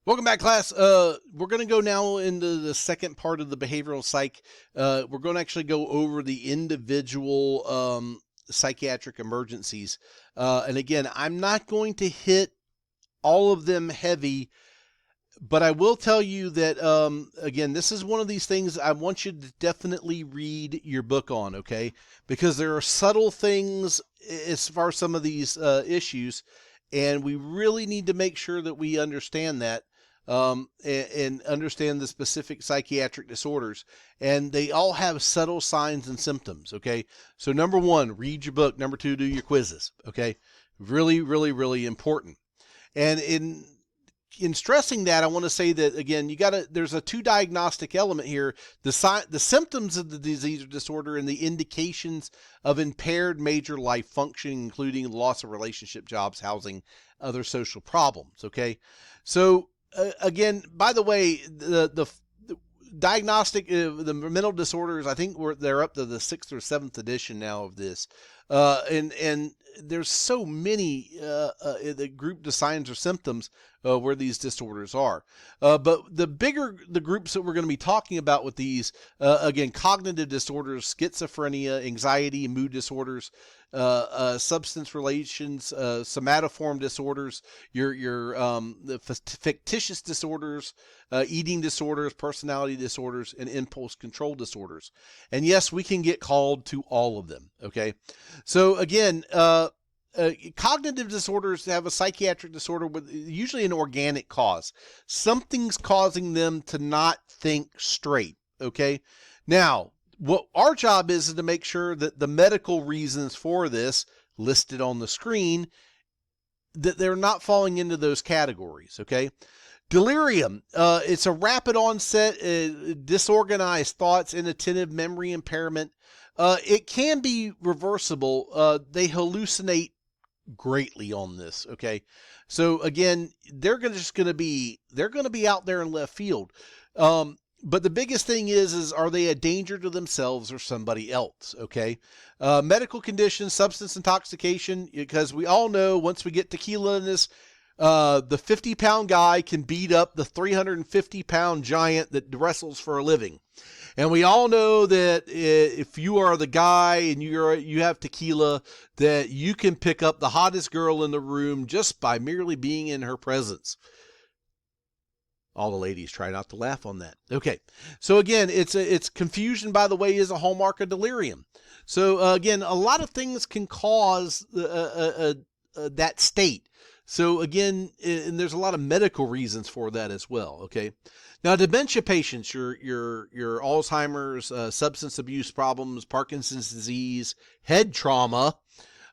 Welcome back, class. We're going to go now into the second part of the behavioral psych. We're going to actually go over the individual psychiatric emergencies. And again, I'm not going to hit all of them heavy, but I will tell you that, again, this is one of these things I want you to definitely read your book on, okay? Because there are subtle things as far as some of these issues, and we really need to make sure that we understand that. And understand the specific psychiatric disorders, and they all have subtle signs and symptoms. Okay, so number one, read your book. Number two, do your quizzes. Okay, really, really, really important. And in stressing that, I want to say that again, there's a two diagnostic element here: the symptoms of the disease or disorder, and the indications of impaired major life functioning, including loss of relationship, jobs, housing, other social problems. Okay, so again, by the way, the diagnostic, the mental disorders, I think they're up to the 6th or 7th edition now of this, and there's so many the group the signs or symptoms where these disorders are. But the bigger the groups that we're going to be talking about with these, again, cognitive disorders, schizophrenia, anxiety, mood disorders, substance relations, somatoform disorders, the fictitious disorders, eating disorders, personality disorders, and impulse control disorders. And yes, we can get called to all of them. Okay, so again, cognitive disorders have a psychiatric disorder with usually an organic cause. Something's causing them to not think straight. Okay, now what our job is to make sure that the medical reasons for this listed on the screen, that they're not falling into those categories. Okay, delirium, it's a rapid onset, disorganized thoughts, inattentive memory impairment. It can be reversible. They hallucinate greatly on this. Okay, so again, they're going to be out there in left field. But the biggest thing is are they a danger to themselves or somebody else? Okay, medical conditions, substance intoxication, because we all know once we get tequila in this, the 50-pound guy can beat up the 350-pound giant that wrestles for a living. And we all know that if you are the guy and you have tequila, that you can pick up the hottest girl in the room just by merely being in her presence. All the ladies try not to laugh on that. Okay, so again, it's confusion, by the way, is a hallmark of delirium. So again, a lot of things can cause that state. So again, and there's a lot of medical reasons for that as well. Okay, now dementia patients, your Alzheimer's, substance abuse problems, Parkinson's disease, head trauma.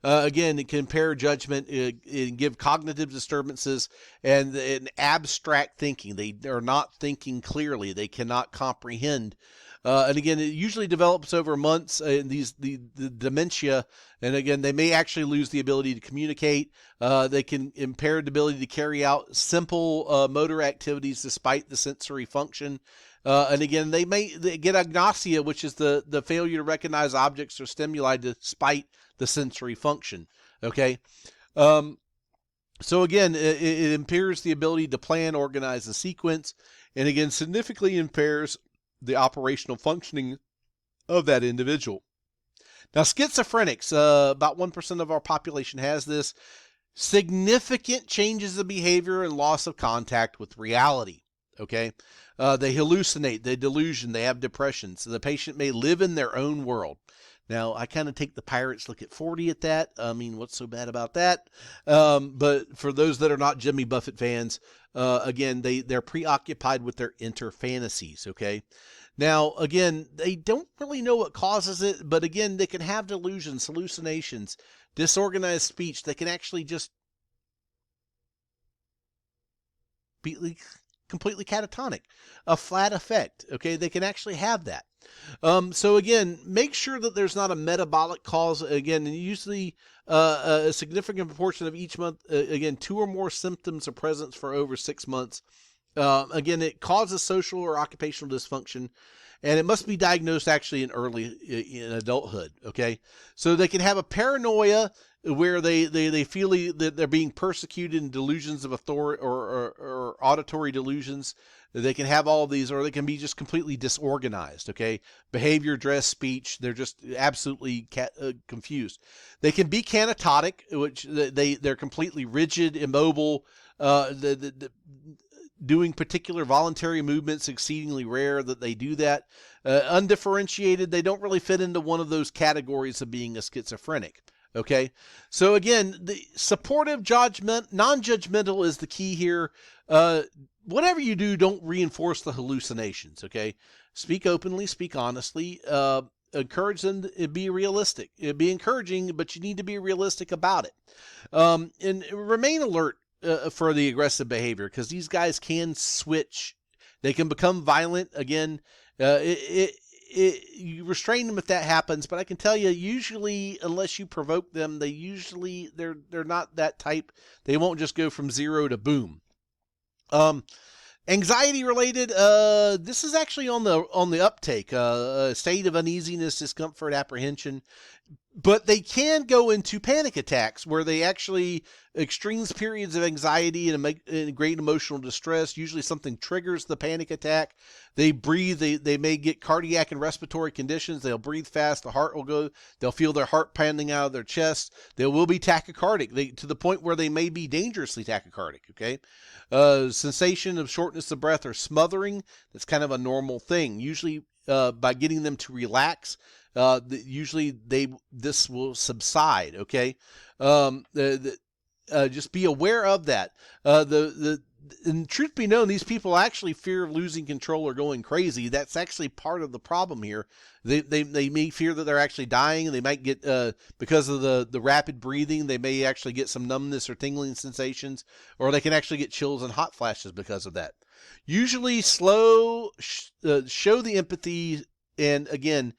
Again, it can impair judgment, it give cognitive disturbances, and abstract thinking. They are not thinking clearly. They cannot comprehend. And again, it usually develops over months. The dementia, and again, they may actually lose the ability to communicate. They can impair the ability to carry out simple motor activities despite the sensory function. And again, they get agnosia, which is the failure to recognize objects or stimuli despite the sensory function. Okay. So again, it impairs the ability to plan, organize, and sequence, and again, significantly impairs the operational functioning of that individual. Now, schizophrenics, about 1% of our population has this. Significant changes of behavior and loss of contact with reality. Okay, they hallucinate, they delusion, they have depression. So the patient may live in their own world. Now, I kind of take the Pirates look at 40 at that. I mean, what's so bad about that? But for those that are not Jimmy Buffett fans, again, they're preoccupied with their inner fantasies, okay? Now, again, they don't really know what causes it, but again, they can have delusions, hallucinations, disorganized speech. They can actually just be completely catatonic, a flat effect, okay? They can actually have that. So again, make sure that there's not a metabolic cause. Again, usually a significant proportion of each month, again, 2 or more symptoms are present for over 6 months. Again, it causes social or occupational dysfunction, and it must be diagnosed actually in adulthood. Okay, so they can have a paranoia, where they feel that they're being persecuted in delusions of authority or auditory delusions. They can have all of these, or they can be just completely disorganized, okay? Behavior, dress, speech, they're just absolutely confused. They can be canatotic, which they're completely rigid, immobile, doing particular voluntary movements, exceedingly rare that they do that. Undifferentiated, they don't really fit into one of those categories of being a schizophrenic. Okay, so again, the supportive non-judgmental is the key here. Whatever you do, don't reinforce the hallucinations. Okay, speak openly, speak honestly. Encourage them to be realistic. It'd be encouraging, but you need to be realistic about it. And remain alert for the aggressive behavior, because these guys can switch. They can become violent again. You restrain them if that happens, but I can tell you, usually, unless you provoke them, they're not that type. They won't just go from 0 to boom. Anxiety related, this is actually on the uptake. A state of uneasiness, discomfort, apprehension. But they can go into panic attacks where they actually extreme periods of anxiety and great emotional distress. Usually something triggers the panic attack. They breathe. They may get cardiac and respiratory conditions. They'll breathe fast. The heart will go. They'll feel their heart pounding out of their chest. They will be tachycardic, to the point where they may be dangerously tachycardic. Okay, sensation of shortness of breath or smothering. That's kind of a normal thing. Usually, by getting them to relax. Usually this will subside. Okay, just be aware of that. And truth be known, these people actually fear losing control or going crazy. That's actually part of the problem here. They may fear that they're actually dying, and they might get because of the rapid breathing. They may actually get some numbness or tingling sensations, or they can actually get chills and hot flashes because of that. Usually, show the empathy, and again,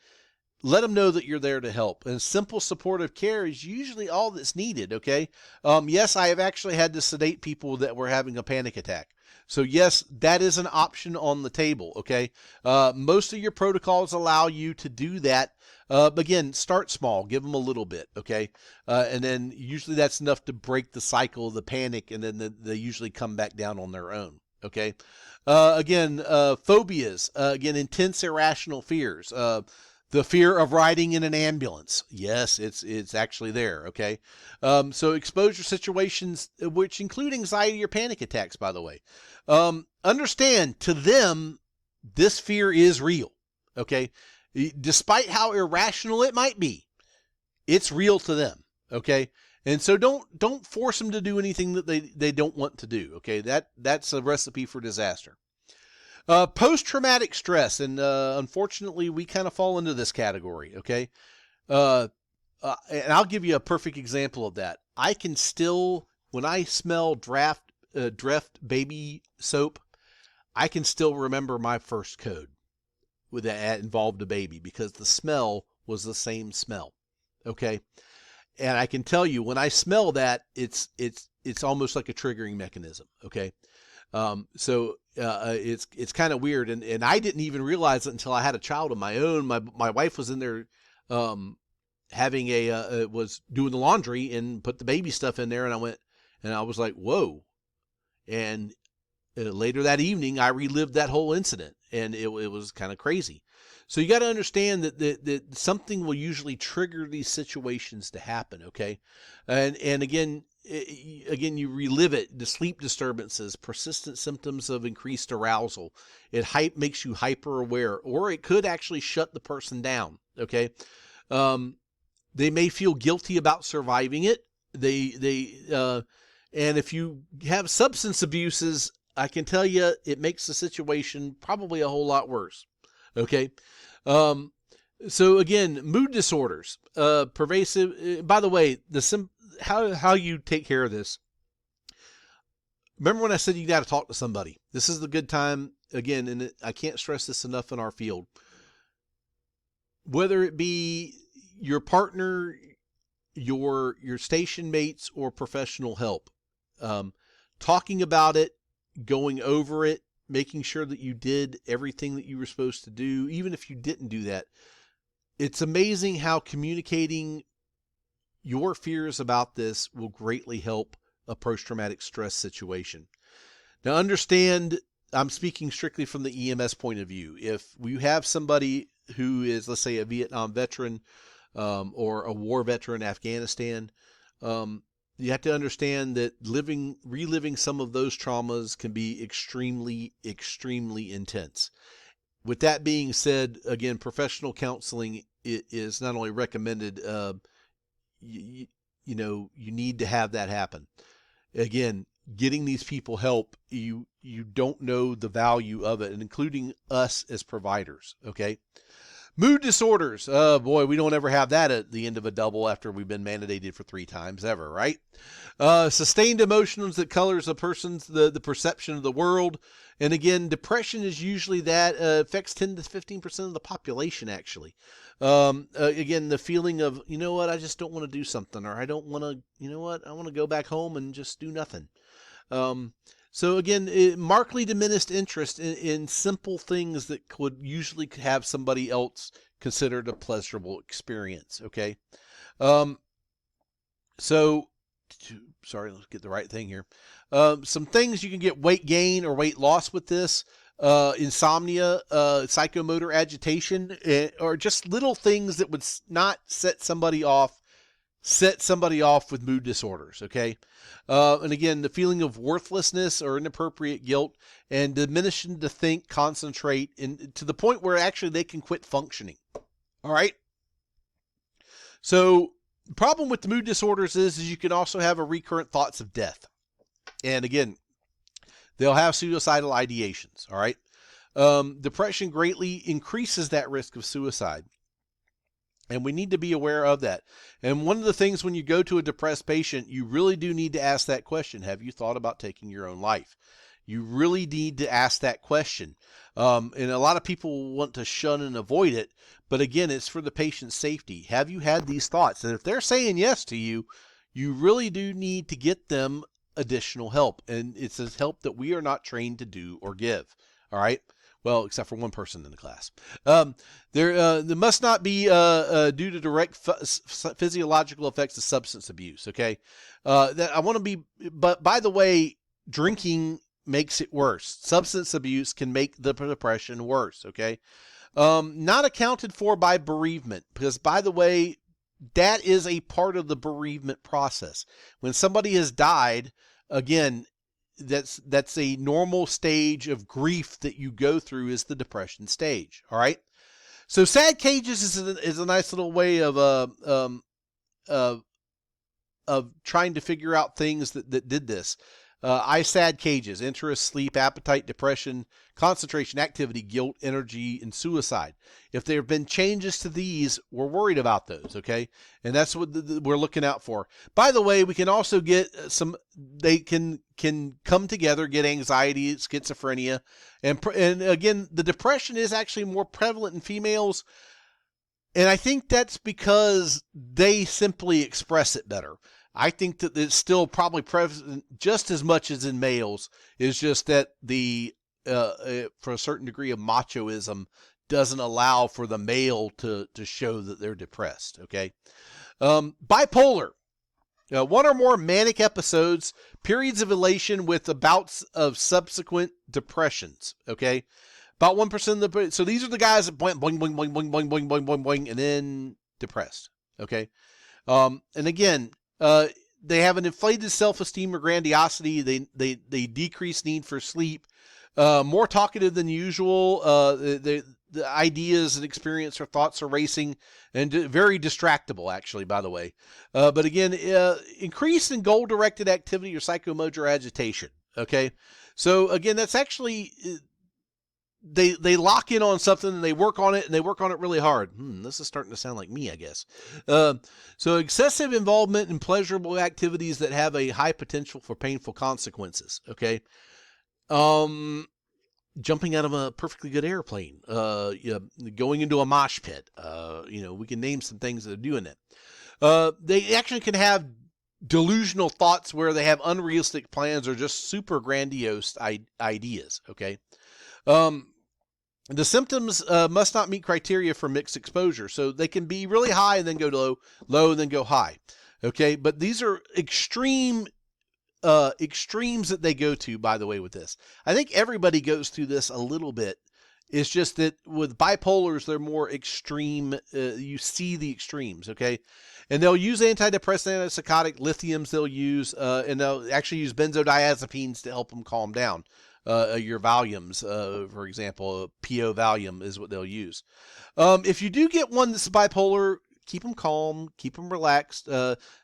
let them know that you're there to help. And simple supportive care is usually all that's needed, okay? Yes, I have actually had to sedate people that were having a panic attack. So yes, that is an option on the table, okay? Most of your protocols allow you to do that. But again, start small. Give them a little bit, okay? And then usually that's enough to break the cycle of the panic, and then they usually come back down on their own, okay? Again, phobias. Again, intense irrational fears. The fear of riding in an ambulance. Yes, it's actually there, okay? So exposure situations, which include anxiety or panic attacks, by the way. Understand, to them, this fear is real, okay? Despite how irrational it might be, it's real to them, okay? And so don't force them to do anything that they don't want to do, okay? That's a recipe for disaster. Post-traumatic stress, and unfortunately, we kind of fall into this category, okay? And I'll give you a perfect example of that. I can still, when I smell Dreft baby soap, I can still remember my first code that involved a baby, because the smell was the same smell, okay? And I can tell you, when I smell that, it's almost like a triggering mechanism, okay? So it's kind of weird, and I didn't even realize it until I had a child of my own. My wife was in there having was doing the laundry and put the baby stuff in there, and I was like, whoa. And later that evening, I relived that whole incident, and it was kind of crazy. So you got to understand that something will usually trigger these situations to happen, okay? And again, you relive it. The sleep disturbances, persistent symptoms of increased arousal. It makes you hyper aware, or it could actually shut the person down, okay? They may feel guilty about surviving it. And if you have substance abuses, I can tell you it makes the situation probably a whole lot worse. Okay. So again, mood disorders, pervasive. By the way, how you take care of this. Remember when I said you got to talk to somebody? This is the good time again, and I can't stress this enough in our field. Whether it be your partner, your station mates, or professional help, talking about it, going over it, making sure that you did everything that you were supposed to do, even if you didn't do that. It's amazing how communicating your fears about this will greatly help a post-traumatic stress situation. Now understand, I'm speaking strictly from the EMS point of view. If you have somebody who is, let's say, a Vietnam veteran or a war veteran in Afghanistan, you have to understand that reliving some of those traumas can be extremely, extremely intense. With that being said, again, professional counseling is not only recommended, you need to have that happen. Again, getting these people help, you don't know the value of it, and including us as providers, okay? Mood disorders. Oh boy, we don't ever have that at the end of a double after we've been mandated for 3 times ever, right? Sustained emotions that colors a person's the perception of the world. And again, depression is usually that affects 10 to 15% of the population, actually. Again, the feeling of, you know what, I just don't want to do something, or I don't want to, you know what, I want to go back home and just do nothing. So again, markedly diminished interest in simple things that could usually have somebody else considered a pleasurable experience. Okay. Sorry, let's get the right thing here. Some things you can get: weight gain or weight loss with this, insomnia, psychomotor agitation, or just little things that would not set somebody off with mood disorders, okay? And again, the feeling of worthlessness or inappropriate guilt, and diminishing to think, concentrate, and to the point where actually they can quit functioning. All right? So the problem with the mood disorders is you can also have a recurrent thoughts of death. And again, they'll have suicidal ideations, all right? Depression greatly increases that risk of suicide. And we need to be aware of that. And one of the things when you go to a depressed patient, you really do need to ask that question. Have you thought about taking your own life? You really need to ask that question. And a lot of people want to shun and avoid it. But again, it's for the patient's safety. Have you had these thoughts? And if they're saying yes to you, you really do need to get them additional help. And it's a help that we are not trained to do or give. All right? Well, except for one person in the class. There must not be due to direct physiological effects of substance abuse. Okay, that I want to be. But by the way, drinking makes it worse. Substance abuse can make the depression worse. Okay, not accounted for by bereavement, because by the way, that is a part of the bereavement process. When somebody has died, again, that's a normal stage of grief that you go through, is the depression stage. All right. So sad cages is a nice little way of trying to figure out things that did this. ISAD cages: interest, sleep, appetite, depression, concentration, activity, guilt, energy, and suicide. If there have been changes to these, we're worried about those, okay? And that's what we're looking out for. By the way, we can also get they can come together, get anxiety, schizophrenia, and again, the depression is actually more prevalent in females. And I think that's because they simply express it better. I think that it's still probably present just as much as in males. It's just that for a certain degree of machoism doesn't allow for the male to show that they're depressed. Okay. Bipolar. One or more manic episodes, periods of elation with bouts of subsequent depressions. Okay. About 1% of the, so these are the guys that boing, boing, boing, boing, boing, boing, boing, boing, boing, boing, and then depressed. Okay. And again, they have an inflated self-esteem or grandiosity. They decrease need for sleep, more talkative than usual. The ideas and experience or thoughts are racing, and very distractible, actually, by the way. But again, increase in goal-directed activity or psychomotor agitation. Okay. So again, that's actually, they lock in on something and they work on it, and they work on it really hard. This is starting to sound like me, I guess. So excessive involvement in pleasurable activities that have a high potential for painful consequences. Okay. Jumping out of a perfectly good airplane, going into a mosh pit. We can name some things that are doing that. They actually can have delusional thoughts where they have unrealistic plans or just super grandiose ideas. Okay. The symptoms must not meet criteria for mixed exposure. So they can be really high and then go low, low and then go high. Okay, but these are extremes that they go to, by the way, with this. I think everybody goes through this a little bit. It's just that with bipolars, they're more extreme. You see the extremes, okay? And they'll use antidepressant, antipsychotic, lithiums they'll use, and they'll actually use benzodiazepines to help them calm down. Your Valiums, for example, PO Valium is what they'll use. If you do get one that's bipolar, keep them calm, keep them relaxed.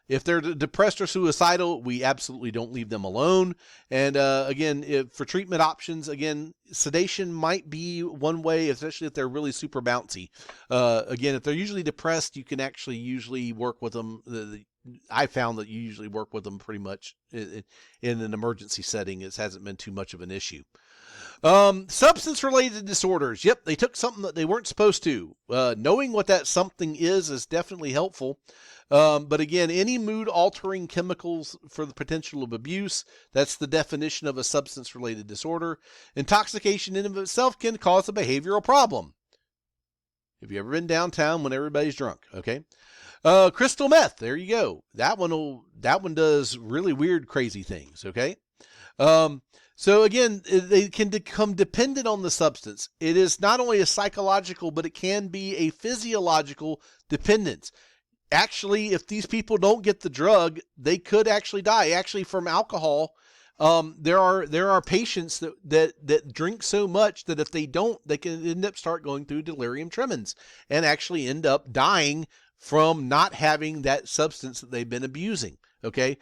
If they're depressed or suicidal, we absolutely don't leave them alone. And again, for treatment options, again, sedation might be one way, especially if they're really super bouncy. Again, if they're usually depressed, you can actually usually work with them. I found that you usually work with them pretty much in an emergency setting. It hasn't been too much of an issue. Substance-related disorders. Yep, they took something that they weren't supposed to. Knowing what that something is definitely helpful. But again, any mood-altering chemicals for the potential of abuse, that's the definition of a substance-related disorder. Intoxication in and of itself can cause a behavioral problem. Have you ever been downtown when everybody's drunk? Okay. Crystal meth. There you go. That one does really weird, crazy things. Okay. So again, they can become dependent on the substance. It is not only a psychological, but it can be a physiological dependence. Actually, if these people don't get the drug, they could actually die. Actually, from alcohol, there are patients that drink so much that if they don't, they can end up start going through delirium tremens and actually end up dying from not having that substance that they've been abusing. Okay.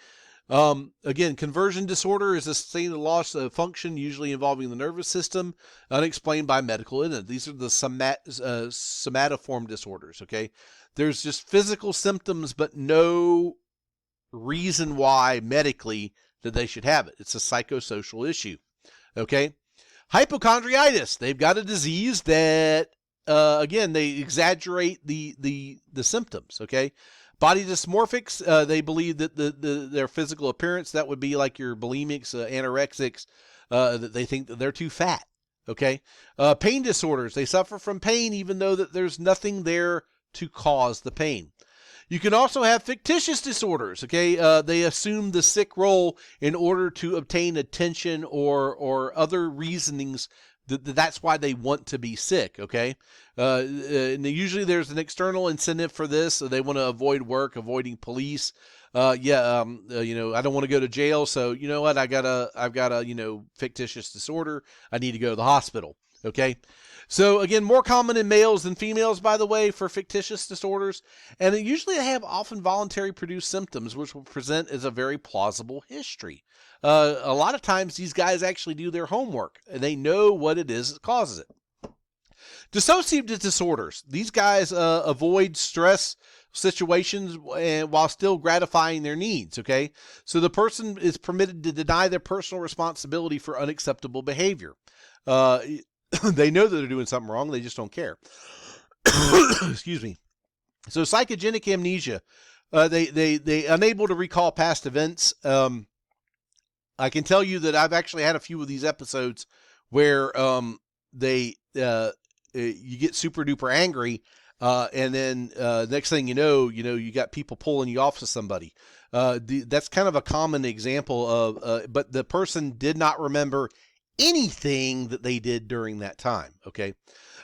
Again, conversion disorder is a sustained loss of function, usually involving the nervous system, unexplained by medical illness. These are the somatoform disorders. Okay. There's just physical symptoms, but no reason why medically that they should have it. It's a psychosocial issue. Okay. Hypochondritis. They've got a disease that, again, they exaggerate the symptoms. Okay. Body dysmorphics, they believe that their physical appearance, that would be like your bulimics, anorexics, that they think that they're too fat. Okay. Pain disorders. They suffer from pain even though that there's nothing there to cause the pain. You can also have fictitious disorders. Okay. They assume the sick role in order to obtain attention or other reasonings. That's why they want to be sick, okay? And usually there's an external incentive for this. So they want to avoid work, avoiding police. I don't want to go to jail, so you know what? I've got a fictitious disorder. I need to go to the hospital, okay? So again, more common in males than females, by the way, for fictitious disorders. And usually they have often voluntary produced symptoms, which will present as a very plausible history. A lot of times these guys actually do their homework and they know what it is that causes it. Dissociative disorders. These guys avoid stress situations and while still gratifying their needs. Okay. So the person is permitted to deny their personal responsibility for unacceptable behavior. They know that they're doing something wrong. They just don't care. Excuse me. So psychogenic amnesia, they unable to recall past events. I can tell you that I've actually had a few of these episodes where you get super duper angry, and then next thing you know, you got people pulling you off to somebody. That's kind of a common example of, but the person did not remember anything that they did during that time. Okay.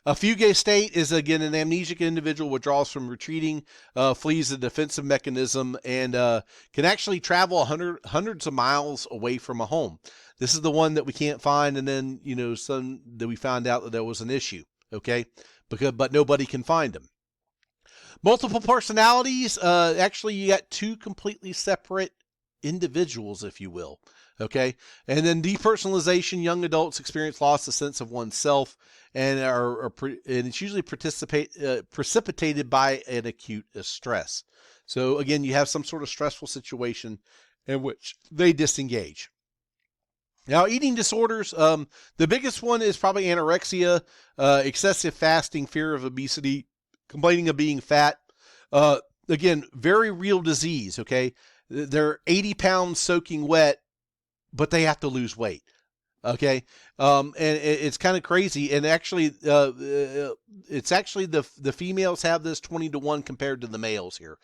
A fugue state is, again, an amnesic individual withdraws from retreating, flees a defensive mechanism, and can actually travel hundreds of miles away from a home. This is the one that we can't find, and then, some that we found out that there was an issue, okay? But nobody can find them. Multiple personalities, actually you got two completely separate individuals, if you will. Okay. And then depersonalization, young adults experience loss of sense of oneself and and it's usually precipitated by an acute stress. So again, you have some sort of stressful situation in which they disengage. Now, eating disorders, the biggest one is probably anorexia, excessive fasting, fear of obesity, complaining of being fat. Again, very real disease. Okay. They're 80 pounds soaking wet, but they have to lose weight. Okay. And it's kind of crazy. And actually, it's actually the females have this 20-to-1 compared to the males here.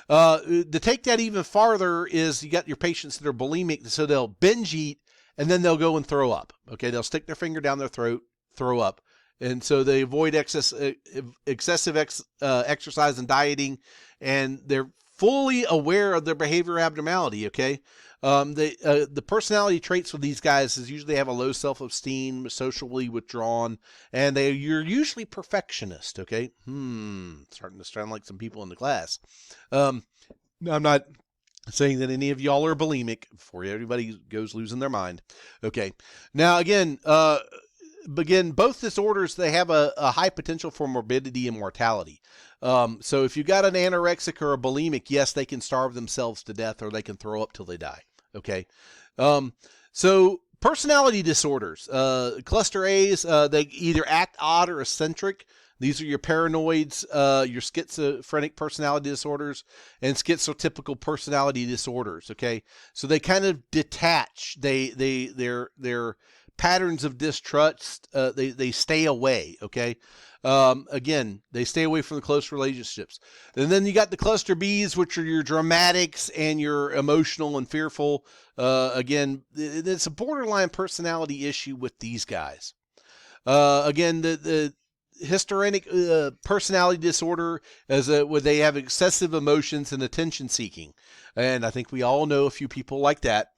To take that even farther is you got your patients that are bulimic, so they'll binge eat and then they'll go and throw up. Okay. They'll stick their finger down their throat, throw up. And so they avoid excessive exercise and dieting, and they're fully aware of their behavior abnormality. Okay. The personality traits with these guys is usually have a low self-esteem, socially withdrawn, and you're usually perfectionist. Okay. Starting to sound like some people in the class. I'm not saying that any of y'all are bulimic before everybody goes losing their mind. Okay. Now, again, both disorders, they have a high potential for morbidity and mortality. So if you got an anorexic or a bulimic, yes, they can starve themselves to death or they can throw up till they die. Okay. So personality disorders, cluster A's, they either act odd or eccentric. These are your paranoids, your schizophrenic personality disorders, and schizotypical personality disorders. Okay. So they kind of detach. They're patterns of distrust, they stay away. Okay. Again, they stay away from the close relationships. And then you got the cluster B's, which are your dramatics and your emotional and fearful. Again, it's a borderline personality issue with these guys. Again, the histrionic personality disorder is where they have excessive emotions and attention seeking. And I think we all know a few people like that.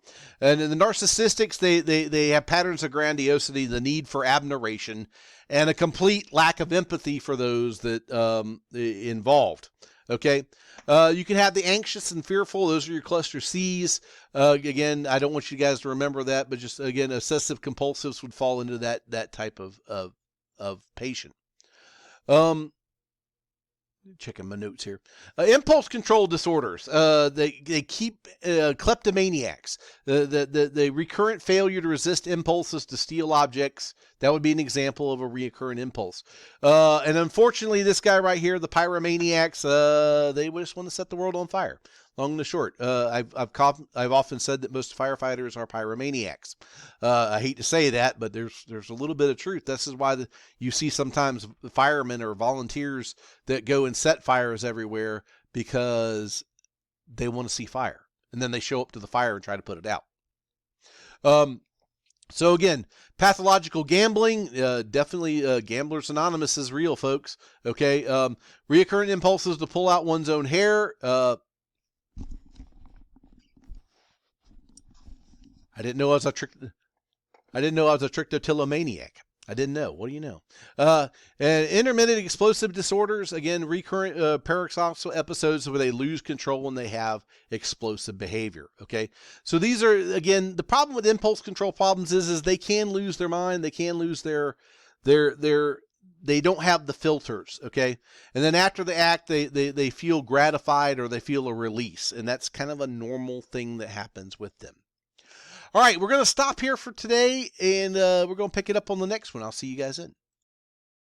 And in the narcissistics, they have patterns of grandiosity, the need for admiration, and a complete lack of empathy for those that involved. Okay. You can have the anxious and fearful. Those are your cluster C's. Again, I don't want you guys to remember that, but just again, obsessive compulsives would fall into that type of patient. Checking my notes here. Impulse control disorders. They keep kleptomaniacs. The recurrent failure to resist impulses to steal objects. That would be an example of a recurrent impulse. And unfortunately, this guy right here, the pyromaniacs, they just want to set the world on fire. Long and the short, I've often said that most firefighters are pyromaniacs. I hate to say that, but there's a little bit of truth. This is why you see sometimes firemen or volunteers that go and set fires everywhere, because they want to see fire, and then they show up to the fire and try to put it out. So again, pathological gambling, definitely Gamblers Anonymous is real, folks. Okay, reoccurring impulses to pull out one's own hair. I didn't know I was a trichotillomaniac. I didn't know. What do you know? And intermittent explosive disorders, again, recurrent paroxysmal episodes where they lose control and they have explosive behavior. Okay, so these are, again, the problem with impulse control problems is they can lose their mind. They can lose they don't have the filters. Okay, and then after the act, they feel gratified or they feel a release, and that's kind of a normal thing that happens with them. All right, we're going to stop here for today, and we're going to pick it up on the next one. I'll see you guys then.